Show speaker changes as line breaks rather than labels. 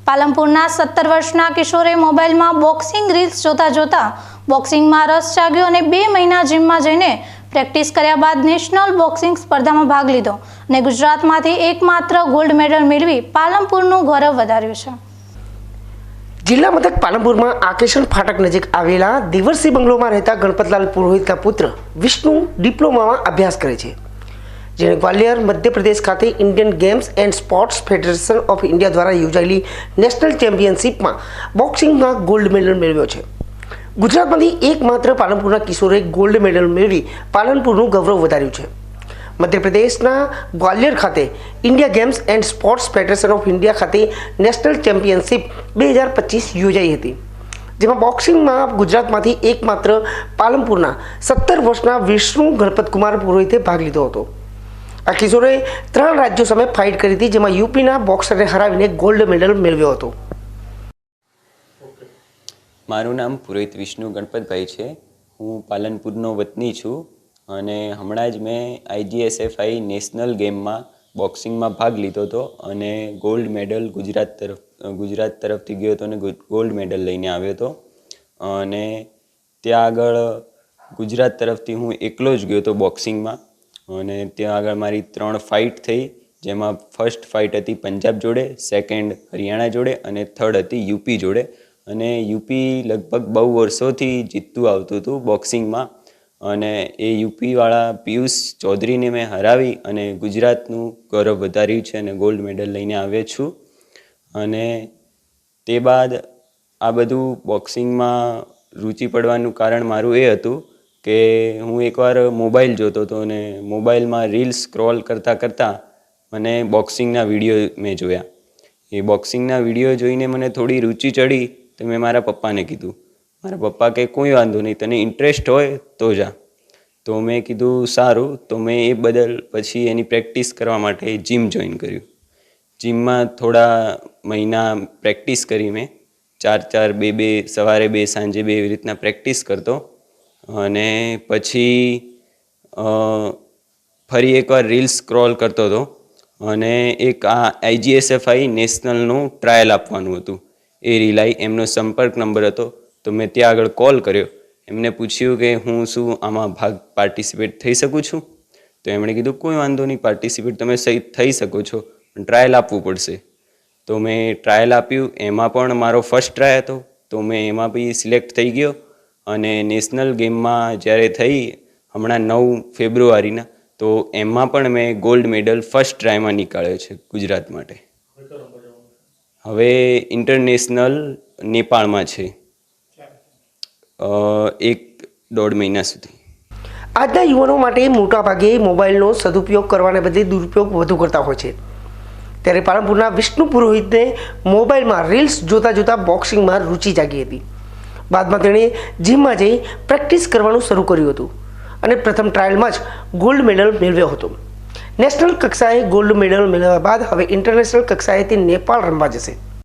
પાલનપુરના 17 વર્ષના કિશોરે મોબાઈલમાં boxing reels જોતા બોક્સિંગમાં રસ જાગ્યો અને 2 મહિના જીમમાં જઈને પ્રેક્ટિસ કર્યા બાદ નેશનલ બોક્સિંગ સ્પર્ધામાં ભાગ લીધો અને ગુજરાતમાંથી એકમાત્ર ગોલ્ડ મેડલ મેળવી પાલનપુરનું ગૌરવ વધાર્યું છે।
જિલ્લા મથક પાલનપુરમાં આકેશન ફાટક નજીક આવેલા દેવરસિંહ બંગલોમાં રહેતા ગણપતલાલ પુરોહિતના પુત્ર વિષ્ણુ ડિપ્લોમામાં અભ્યાસ કરે છે, જેણે ગ્વાલિયર મધ્યપ્રદેશ ખાતે Indian games and sports federation of India દ્વારા યોજાયેલી નેશનલ ચેમ્પિયનશિપમાં બોક્સિંગમાં ગોલ્ડ મેડલ મેળવ્યો છે। ગુજરાતમાંથી એકમાત્ર પાલનપુરના કિશોરે ગોલ્ડ મેડલ મેળવી પાલનપુરનું ગૌરવ વધાર્યું છે। મધ્યપ્રદેશના ગ્વાલિયર ખાતે India games and sports federation of India ખાતે નેશનલ ચેમ્પિયનશિપ 2025 યોજાઈ હતી, જેમાં બોક્સિંગમાં ગુજરાતમાંથી એકમાત્ર પાલનપુરના 17 વર્ષના વિષ્ણુ ગણપતકુમાર પુરોહિતે ભાગ લીધો હતો। આ કિશોરે 3 રાજ્યો સામે ફાઇટ કરી હતી, જેમાં યુપીના બોક્સરને હરાવીને ગોલ્ડ મેડલ મેળવ્યો હતો।
મારું નામ પુરોહિત વિષ્ણુ ગણપતભાઈ છે। હું પાલનપુરનો વતની છું અને હમણાં જ મેં IGSFI નેશનલ ગેમમાં બોક્સિંગમાં ભાગ લીધો હતો અને ગોલ્ડ મેડલ ગુજરાત તરફથી ગયો હતો અને ગોલ્ડ મેડલ લઈને આવ્યો હતો। અને ત્યાં આગળ ગુજરાત તરફથી હું એકલો જ ગયો હતો બોક્સિંગમાં અને ત્યાં આગળ મારી 3 ફાઇટ થઈ, જેમાં ફર્સ્ટ ફાઇટ હતી પંજાબ જોડે, સેકન્ડ હરિયાણા જોડે અને થર્ડ હતી યુપી જોડે। અને યુપી લગભગ બહુ વર્ષોથી જીતતું આવતું હતું બોક્સિંગમાં અને એ યુપીવાળા પિયુષ ચૌધરીને મેં હરાવી અને ગુજરાતનું ગૌરવ વધાર્યું છે અને ગોલ્ડ મેડલ લઈને આવ્યો છું। અને તે બાદ આ બધું બોક્સિંગમાં રુચિ પડવાનું કારણ મારું એ હતું કે હું એકવાર મોબાઈલ જોતો હતો અને મોબાઈલમાં રીલ્સ સ્ક્રોલ કરતાં મને બોક્સિંગના વિડીયો મેં જોયા। એ બોક્સિંગના વિડીયો જોઈને મને થોડી રુચિ ચડી તો મેં મારા પપ્પાને કીધું। મારા પપ્પા કે કોઈ વાંધો નહીં, તને ઇન્ટરેસ્ટ હોય તો જા। તો મેં કીધું સારું, તો મેં એ બદલ પછી એની પ્રેક્ટિસ કરવા માટે જીમ જોઈન કર્યું। જીમમાં થોડા મહિના પ્રેક્ટિસ કરી મેં 4-4, 2-2, સવારે 2, સાંજે 2 એવી રીતના પ્રેક્ટિસ કરતો અને પછી ફરી એકવાર રીલ્સ સ્ક્રોલ કરતો હતો અને એક આ IGSFI નેશનલનું ટ્રાયલ આપવાનું હતું। એ રીલ આવી, એમનો સંપર્ક નંબર હતો તો મેં ત્યાં આગળ કોલ કર્યો, એમને પૂછ્યું કે હું શું આમાં પાર્ટિસિપેટ થઈ શકું છું? તો એમણે કીધું કોઈ વાંધો નહીં, પાર્ટિસિપેટ તમે થઈ શકો છો, પણ ટ્રાયલ આપવું પડશે। તો મેં ટ્રાયલ આપ્યું, એમાં પણ મારો ફર્સ્ટ ટ્રાય હતો તો મેં એમાં બી સિલેક્ટ થઈ ગયો અને નેશનલ ગેમમાં જ્યારે થઈ હમણાં 9 ફેબ્રુઆરીના, તો એમાં પણ મેં ગોલ્ડ મેડલ ફર્સ્ટ ટ્રાયમાં નીકાળ્યો છે ગુજરાત માટે। હવે ઇન્ટરનેશનલ નેપાળમાં છે 1-1.5 મહિના સુધી।
આજના યુવાનો માટે મોટાભાગે મોબાઈલનો સદુપયોગ કરવાને બદલે દુરુપયોગ વધુ કરતા હોય છે, ત્યારે પાલનપુરના વિષ્ણુ પુરોહિતને મોબાઈલમાં રીલ્સ જોતા બોક્સિંગમાં રુચિ જાગી હતી। બાદમાં તેણે જીમમાં જઈ પ્રેક્ટિસ કરવાનું શરૂ કર્યું હતું અને પ્રથમ ટ્રાયલમાં જ ગોલ્ડ મેડલ મેળવ્યો હતો। નેશનલ કક્ષાએ ગોલ્ડ મેડલ મેળવ્યા બાદ હવે ઇન્ટરનેશનલ કક્ષાએ તે નેપાળ રમવા જશે।